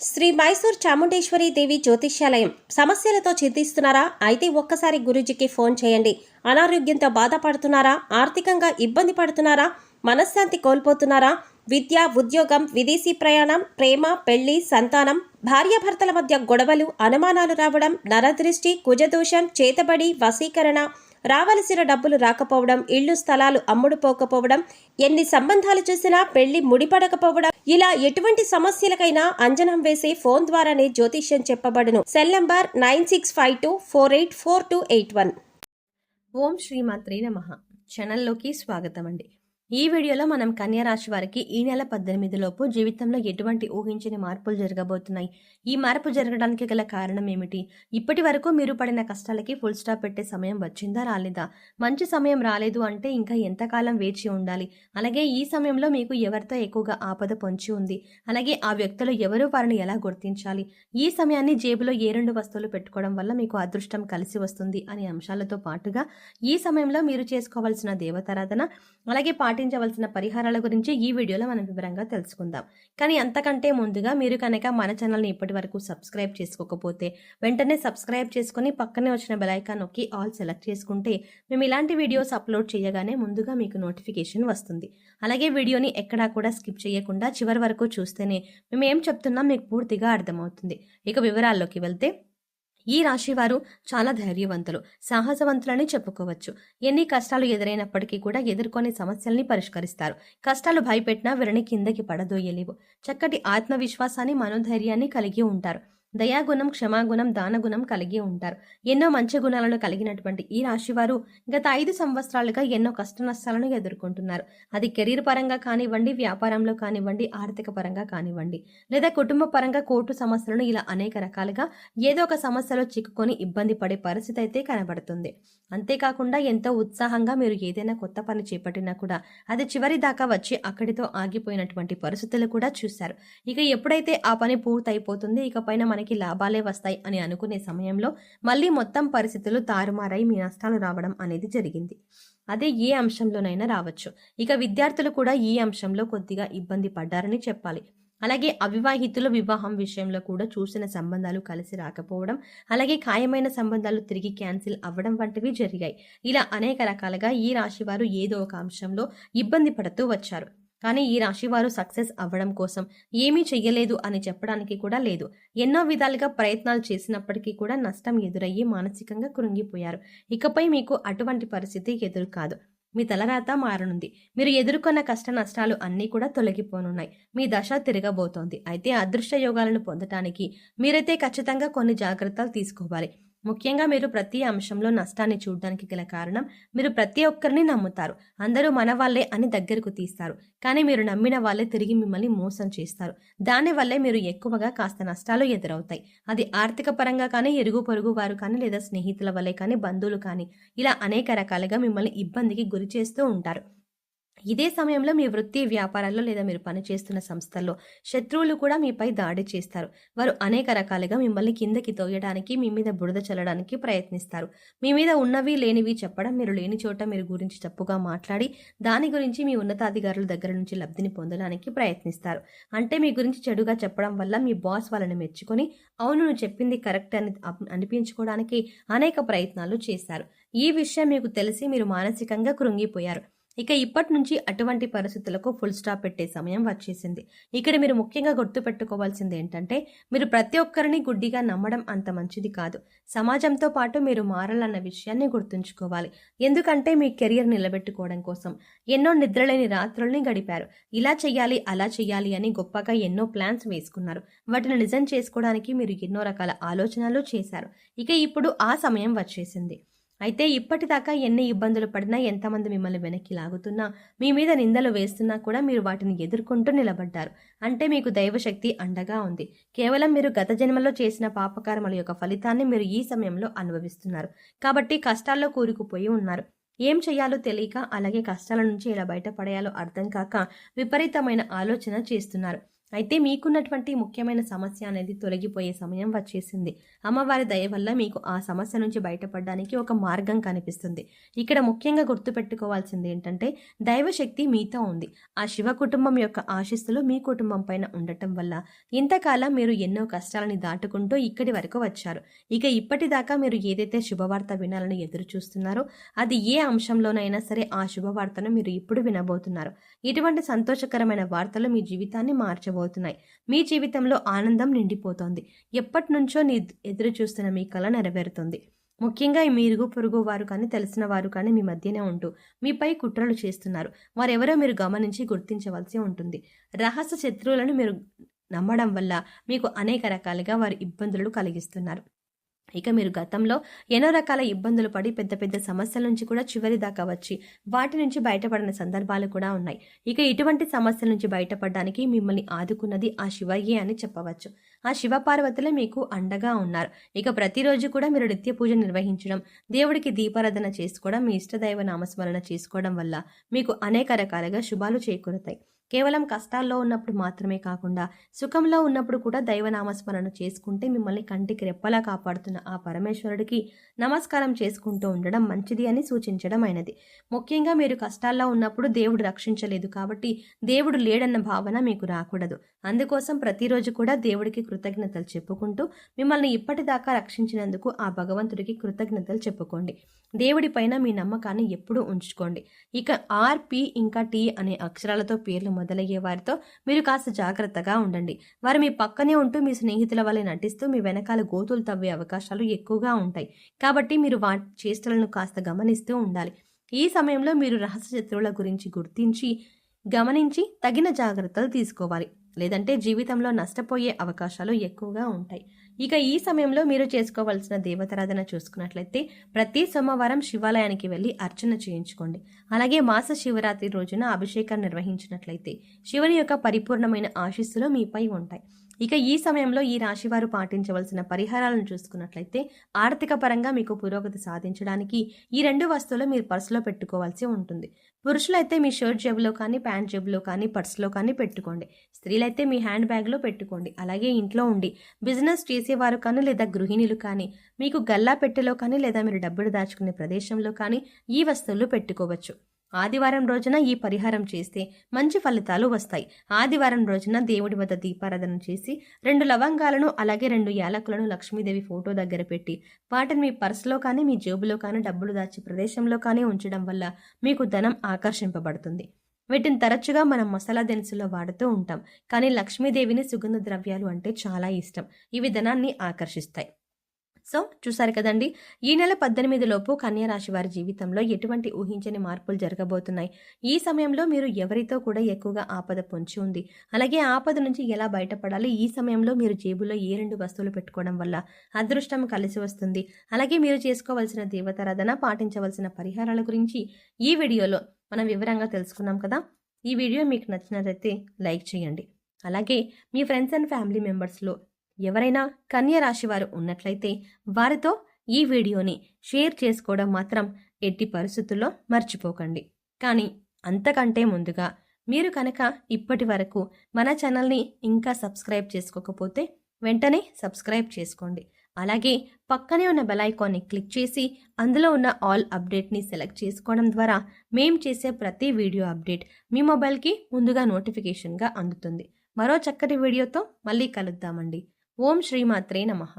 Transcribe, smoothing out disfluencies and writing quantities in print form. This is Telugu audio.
శ్రీ మైసూర్ చాముండేశ్వరి దేవి జ్యోతిష్యాలయం. సమస్యలతో చింతిస్తున్నారా? అయితే ఒక్కసారి గురూజీకి ఫోన్ చేయండి. అనారోగ్యంతో బాధపడుతున్నారా? ఆర్థికంగా ఇబ్బంది పడుతున్నారా? మనశ్శాంతి కోల్పోతున్నారా? విద్య, ఉద్యోగం, విదేశీ ప్రయాణం, ప్రేమ, పెళ్లి, సంతానం, భార్యాభర్తల మధ్య గొడవలు, అనుమానాలు రావడం, నరదృష్టి, కుజదోషం, చేతబడి, వశీకరణ, రావలసిన డబ్బులు రాకపోవడం, ఇళ్లు స్థలాలు అమ్ముడుపోకపోవడం, ఎన్ని సంబంధాలు చూసినా పెళ్లి ముడిపడకపోవడం, ఇలా ఎటువంటి సమస్యలకైనా అంజనం వేసే ఫోన్ ద్వారానే జ్యోతిష్యం చెప్పబడును. Cell number 9652484281. ఓం శ్రీమాత్రే నమః. ఛానల్లోకి స్వాగతం అండి. ఈ వీడియోలో మనం కన్యా రాశి వారికి ఈ నెల 18 లోపు జీవితంలో ఎటువంటి ఊహించని మార్పులు జరగబోతున్నాయి, ఈ మార్పు జరగడానికి గల కారణం ఏమిటి, ఇప్పటి వరకు మీరు పడిన కష్టాలకి ఫుల్ స్టాప్ పెట్టే సమయం వచ్చిందా రాలేదా, మంచి సమయం రాలేదు అంటే ఇంకా ఎంతకాలం వేచి ఉండాలి, అలాగే ఈ సమయంలో మీకు ఎవరితో ఎక్కువగా ఆపద పొంచి ఉంది, అలాగే ఆ వ్యక్తులు ఎవరు వారిని ఎలా గుర్తించాలి, ఈ సమయాన్ని జేబులో ఏ 2 వస్తువులు పెట్టుకోవడం వల్ల మీకు అదృష్టం కలిసి వస్తుంది అనే అంశాలతో పాటుగా ఈ సమయంలో మీరు చేసుకోవాల్సిన దేవతారాధన అలాగే పాటించవలసిన పరిహారాల గురించి ఈ వీడియోలో మనం వివరంగా తెలుసుకుందాం. కానీ అంతకంటే ముందుగా మీరు కనుక మన ఛానల్ని ఇప్పటి వరకు సబ్స్క్రైబ్ చేసుకోకపోతే వెంటనే సబ్స్క్రైబ్ చేసుకుని పక్కనే వచ్చిన బెల్ ఐకాన్ నొక్కి ఆల్ సెలెక్ట్ చేసుకుంటే మేము ఇలాంటి వీడియోస్ అప్లోడ్ చేయగానే ముందుగా మీకు నోటిఫికేషన్ వస్తుంది. అలాగే వీడియోని ఎక్కడా కూడా స్కిప్ చేయకుండా చివరి వరకు చూస్తేనే మేము ఏం చెప్తున్నాం మీకు పూర్తిగా అర్థమవుతుంది. ఇక వివరాల్లోకి వెళ్తే, ఈ రాశి వారు చాలా ధైర్యవంతులు, సాహసవంతులని చెప్పుకోవచ్చు. ఎన్ని కష్టాలు ఎదురైనప్పటికీ కూడా ఎదుర్కొని సమస్యల్ని పరిష్కరిస్తారు. కష్టాలు భయపెట్టినా వీరిని కిందకి పడదోయలేవు. చక్కటి ఆత్మవిశ్వాసాన్ని, మనోధైర్యాన్ని కలిగి ఉంటారు. దయాగుణం, క్షమాగుణం, దానగుణం కలిగి ఉంటారు. ఎన్నో మంచి గుణాలను కలిగినటువంటి ఈ రాశివారు గత 5 సంవత్సరాలుగా ఎన్నో కష్ట నష్టాలను ఎదుర్కొంటున్నారు. అది కెరీర్ పరంగా కానివ్వండి, వ్యాపారంలో కానివ్వండి, ఆర్థిక పరంగా కానివ్వండి, లేదా కుటుంబ పరంగా కోర్టు సమస్యలను, ఇలా అనేక రకాలుగా ఏదో ఒక సమస్యలో చిక్కుకొని ఇబ్బంది పడే పరిస్థితి అయితే కనబడుతుంది. అంతేకాకుండా ఎంతో ఉత్సాహంగా మీరు ఏదైనా కొత్త పని చేపట్టినా కూడా అది చివరి దాకా వచ్చి అక్కడితో ఆగిపోయినటువంటి పరిస్థితులు కూడా చూశారు. ఇక ఎప్పుడైతే ఆ పని పూర్తయిపోతుంది, ఇకపైన మనకి లాభాలే వస్తాయి అని అనుకునే సమయంలో మళ్ళీ మొత్తం పరిస్థితులు తారుమారై మీ నష్టాలు రావడం అనేది జరిగింది. అదే ఏ అంశంలోనైనా రావచ్చు. ఇక విద్యార్థులు కూడా ఈ అంశంలో కొద్దిగా ఇబ్బంది పడ్డారని చెప్పాలి. అలాగే అవివాహితులు వివాహం విషయంలో కూడా చూసిన సంబంధాలు కలిసి రాకపోవడం, అలాగే ఖాయమైన సంబంధాలు తిరిగి క్యాన్సిల్ అవ్వడం వంటివి జరిగాయి. ఇలా అనేక రకాలుగా ఈ రాశి వారు ఏదో ఒక అంశంలో ఇబ్బంది పడుతూ వచ్చారు. కానీ ఈ రాశి వారు సక్సెస్ అవ్వడం కోసం ఏమీ చెయ్యలేదు అని చెప్పడానికి కూడా లేదు. ఎన్నో విధాలుగా ప్రయత్నాలు చేసినప్పటికీ కూడా నష్టం ఎదురయ్యి మానసికంగా కృంగిపోయారు. ఇకపై మీకు అటువంటి పరిస్థితి ఎదురు కాదు. మీ తలరాత మారనుంది. మీరు ఎదుర్కొన్న కష్ట నష్టాలు అన్నీ కూడా తొలగిపోనున్నాయి. మీ దశ తిరగబోతోంది. అయితే అదృష్ట యోగాలను పొందటానికి మీరైతే ఖచ్చితంగా కొన్ని జాగ్రత్తలు తీసుకోవాలి. ముఖ్యంగా మీరు ప్రతి అంశంలో నష్టాన్ని చూడడానికి గల కారణం, మీరు ప్రతి ఒక్కరిని నమ్ముతారు. అందరూ మన వాళ్ళే అని దగ్గరకు తీస్తారు. కానీ మీరు నమ్మిన వాళ్ళే తిరిగి మిమ్మల్ని మోసం చేస్తారు. దానివల్లే మీరు ఎక్కువగా కాస్త నష్టాలు ఎదురవుతాయి. అది ఆర్థిక పరంగా కానీ, ఇరుగు పొరుగు వారు కానీ, లేదా స్నేహితుల వల్లే కానీ, బంధువులు కానీ, ఇలా అనేక రకాలుగా మిమ్మల్ని ఇబ్బందికి గురి చేస్తూ ఉంటారు. ఇదే సమయంలో మీ వృత్తి వ్యాపారాల్లో లేదా మీరు పనిచేస్తున్న సంస్థల్లో శత్రువులు కూడా మీపై దాడి చేస్తారు. వారు అనేక రకాలుగా మిమ్మల్ని కిందకి తోయడానికి, మీ మీద బురద చల్లడానికి ప్రయత్నిస్తారు. మీ మీద ఉన్నవి లేనివి చెప్పడం, మీరు లేని చోట మీరు గురించి తప్పుగా మాట్లాడి దాని గురించి మీ ఉన్నతాధికారుల దగ్గర నుంచి లబ్ధిని పొందడానికి ప్రయత్నిస్తారు. అంటే మీ గురించి చెడుగా చెప్పడం వల్ల మీ బాస్ వాళ్ళని మెచ్చుకొని అవును నువ్వు చెప్పింది కరెక్ట్ అని అనిపించుకోవడానికి అనేక ప్రయత్నాలు చేశారు. ఈ విషయం మీకు తెలిసి మీరు మానసికంగా కృంగిపోయారు. ఇక ఇప్పటి నుంచి అటువంటి పరిస్థితులకు ఫుల్ స్టాప్ పెట్టే సమయం వచ్చేసింది. ఇక్కడ మీరు ముఖ్యంగా గుర్తుపెట్టుకోవాల్సింది ఏంటంటే, మీరు ప్రతి ఒక్కరిని గుడ్డిగా నమ్మడం అంత మంచిది కాదు. సమాజంతో పాటు మీరు మారాలన్న విషయాన్ని గుర్తుంచుకోవాలి. ఎందుకంటే మీ కెరియర్ నిలబెట్టుకోవడం కోసం ఎన్నో నిద్రలేని రాత్రుల్ని గడిపారు. ఇలా చెయ్యాలి, అలా చెయ్యాలి అని గొప్పగా ఎన్నో ప్లాన్స్ వేసుకున్నారు. వాటిని నిజం చేసుకోవడానికి మీరు ఎన్నో రకాల ఆలోచనలు చేశారు. ఇక ఇప్పుడు ఆ సమయం వచ్చేసింది. అయితే ఇప్పటిదాకా ఎన్ని ఇబ్బందులు పడినా, ఎంతమంది మిమ్మల్ని వెనక్కి లాగుతున్నా, మీ మీద నిందలు వేస్తున్నా కూడా మీరు వాటిని ఎదుర్కొంటూ నిలబడ్డారు. అంటే మీకు దైవశక్తి అండగా ఉంది. కేవలం మీరు గత జన్మలో చేసిన పాపకర్మల యొక్క ఫలితాన్ని మీరు ఈ సమయంలో అనుభవిస్తున్నారు. కాబట్టి కష్టాల్లో కూరుకుపోయి ఉన్నారు. ఏం చెయ్యాలో తెలియక, అలాగే కష్టాల నుంచి ఎలా బయటపడేయాలో అర్థం కాక విపరీతమైన ఆలోచన చేస్తున్నారు. అయితే మీకున్నటువంటి ముఖ్యమైన సమస్య అనేది తొలగిపోయే సమయం వచ్చేసింది. అమ్మవారి దయ వల్ల మీకు ఆ సమస్య నుంచి బయటపడడానికి ఒక మార్గం కనిపిస్తుంది. ఇక్కడ ముఖ్యంగా గుర్తుపెట్టుకోవాల్సింది ఏంటంటే దైవశక్తి మీతో ఉంది. ఆ శివ కుటుంబం యొక్క ఆశీస్సులు మీ కుటుంబం పైన ఉండటం వల్ల ఇంతకాలం మీరు ఎన్నో కష్టాలని దాటుకుంటూ ఇక్కడి వరకు వచ్చారు. ఇక ఇప్పటిదాకా మీరు ఏదైతే శుభవార్త వినాలని ఎదురు చూస్తున్నారో అది ఏ అంశంలోనైనా సరే ఆ శుభవార్తను మీరు ఇప్పుడు వినబోతున్నారు. ఇటువంటి సంతోషకరమైన వార్తలు మీ జీవితాన్ని మార్చబోతున్నాయి. మీ జీవితంలో ఆనందం నిండిపోతోంది. ఎప్పటి నుంచో ఎదురు చూస్తున్న మీ కల నెరవేరుతుంది. ముఖ్యంగా ఈ మీరుగు పొరుగు వారు కానీ తెలిసిన వారు కానీ మీ మధ్యనే ఉంటూ మీపై కుట్రలు చేస్తున్నారు. వారెవరో మీరు గమనించి గుర్తించవలసి ఉంటుంది. రహస్య శత్రువులను మీరు నమ్మడం వల్ల మీకు అనేక రకాలుగా వారు ఇబ్బందులు కలిగిస్తున్నారు. ఇక మీరు గతంలో ఎన్నో రకాల ఇబ్బందులు పడి పెద్ద పెద్ద సమస్యల నుంచి కూడా చివరి దాకా వచ్చి వాటి నుంచి బయటపడిన సందర్భాలు కూడా ఉన్నాయి. ఇక ఇటువంటి సమస్యల నుంచి బయటపడడానికి మిమ్మల్ని ఆదుకున్నది ఆ శివయ్యే అని చెప్పవచ్చు. ఆ శివపార్వతులే మీకు అండగా ఉన్నారు. ఇక ప్రతిరోజు కూడా మీరు నిత్య పూజ నిర్వహించడం, దేవుడికి దీపారాధన చేసుకోవడం, మీ ఇష్టదైవ నామస్మరణ చేసుకోవడం వల్ల మీకు అనేక రకాలుగా శుభాలు చేకూరుతాయి. కేవలం కష్టాల్లో ఉన్నప్పుడు మాత్రమే కాకుండా సుఖంలో ఉన్నప్పుడు కూడా దైవనామస్మరణ చేసుకుంటే మిమ్మల్ని కంటికి రెప్పలా కాపాడుతున్న ఆ పరమేశ్వరుడికి నమస్కారం చేసుకుంటూ ఉండడం మంచిది అని సూచించడం అయినది. ముఖ్యంగా మీరు కష్టాల్లో ఉన్నప్పుడు దేవుడు రక్షించలేదు కాబట్టి దేవుడు లేడన్న భావన మీకు రాకూడదు. అందుకోసం ప్రతిరోజు కూడా దేవుడికి కృతజ్ఞతలు చెప్పుకుంటూ మిమ్మల్ని ఇప్పటిదాకా రక్షించినందుకు ఆ భగవంతుడికి కృతజ్ఞతలు చెప్పుకోండి. దేవుడి పైన మీ నమ్మకాన్ని ఎప్పుడూ ఉంచుకోండి. ఇక ఆర్పి ఇంకా టీ అనే అక్షరాలతో పేర్లు మొదలయ్యే వారితో మీరు కాస్త జాగ్రత్తగా ఉండండి. వారు మీ పక్కనే ఉంటూ మీ స్నేహితుల వల్ల నటిస్తూ మీ వెనకాల గోతులు తవ్వే అవకాశాలు ఎక్కువగా ఉంటాయి. కాబట్టి మీరు వాటి చేష్టలను కాస్త గమనిస్తూ ఉండాలి. ఈ సమయంలో మీరు రహస్య శత్రువుల గురించి గుర్తించి గమనించి తగిన జాగ్రత్తలు తీసుకోవాలి. లేదంటే జీవితంలో నష్టపోయే అవకాశాలు ఎక్కువగా ఉంటాయి. ఇక ఈ సమయంలో మీరు చేసుకోవాల్సిన దేవతారాధన చూసుకున్నట్లయితే ప్రతి సోమవారం శివాలయానికి వెళ్ళి అర్చన చేయించుకోండి. అలాగే మాస శివరాత్రి రోజున అభిషేకం నిర్వహించినట్లయితే శివుని యొక్క పరిపూర్ణమైన ఆశీస్సులు మీపై ఉంటాయి. ఇక ఈ సమయంలో ఈ రాశివారు పాటించవలసిన పరిహారాలను చూసుకున్నట్లయితే ఆర్థిక పరంగా మీకు పురోగతి సాధించడానికి ఈ 2 వస్తువులు మీరు పర్సులో పెట్టుకోవాల్సి ఉంటుంది. పురుషులైతే మీ షర్ట్ జేబులో కానీ, ప్యాంట్ జేబులో కానీ, పర్సులో కానీ పెట్టుకోండి. స్త్రీలైతే మీ హ్యాండ్ బ్యాగ్లో పెట్టుకోండి. అలాగే ఇంట్లో ఉండి బిజినెస్ చేసేవారు కానీ లేదా గృహిణులు కానీ మీకు గల్లా పెట్టెలో కానీ లేదా మీరు డబ్బులు దాచుకునే ప్రదేశంలో కానీ ఈ వస్తువులు పెట్టుకోవచ్చు. ఆదివారం రోజున ఈ పరిహారం చేస్తే మంచి ఫలితాలు వస్తాయి. ఆదివారం రోజున దేవుడి వద్ద దీపారాధన చేసి 2 లవంగాలను అలాగే 2 యాలకులను లక్ష్మీదేవి ఫోటో దగ్గర పెట్టి వాటిని మీ పర్సులో కానీ మీ జేబులో కానీ డబ్బులు దాచి ప్రదేశంలో కానీ ఉంచడం వల్ల మీకు ధనం ఆకర్షింపబడుతుంది. వీటిని తరచుగా మనం మసాలా దినుసుల్లో వాడుతూ ఉంటాం. కానీ లక్ష్మీదేవిని సుగంధ ద్రవ్యాలు అంటే చాలా ఇష్టం. ఇవి ధనాన్ని ఆకర్షిస్తాయి. సో చూసారు కదండి, ఈ నెల 18 లోపు కన్యా రాశి వారి జీవితంలో ఎటువంటి ఊహించని మార్పులు జరగబోతున్నాయి. ఈ సమయంలో మీరు ఎవరితో కూడా ఎక్కువగా ఆపద పొంచి ఉంది. అలాగే ఆపద నుంచి ఎలా బయటపడాలి, ఈ సమయంలో మీరు జేబులో ఏ 2 వస్తువులు పెట్టుకోవడం వల్ల అదృష్టం కలిసి వస్తుంది, అలాగే మీరు చేసుకోవాల్సిన దేవతారాధన, పాటించవలసిన పరిహారాల గురించి ఈ వీడియోలో మనం వివరంగా తెలుసుకున్నాం కదా. ఈ వీడియో మీకు నచ్చినట్లయితే లైక్ చేయండి. అలాగే మీ ఫ్రెండ్స్ అండ్ ఫ్యామిలీ మెంబర్స్లో ఎవరైనా కన్యా రాశి వారు ఉన్నట్లయితే వారితో ఈ వీడియోని షేర్ చేసుకోవడం మాత్రం ఎట్టి పరిస్థితుల్లో మర్చిపోకండి. కానీ అంతకంటే ముందుగా మీరు కనుక ఇప్పటి వరకు మన ఛానల్ని ఇంకా సబ్స్క్రైబ్ చేసుకోకపోతే వెంటనే సబ్స్క్రైబ్ చేసుకోండి. అలాగే పక్కనే ఉన్న బెల్ ఐకాన్ని క్లిక్ చేసి అందులో ఉన్న ఆల్ అప్డేట్ని సెలెక్ట్ చేసుకోవడం ద్వారా మేం చేసే ప్రతి వీడియో అప్డేట్ మీ మొబైల్కి ముందుగా నోటిఫికేషన్గా అందుతుంది. మరో చక్కటి వీడియోతో మళ్ళీ కలుద్దామండి. ఓం శ్రీమాత్రే నమః.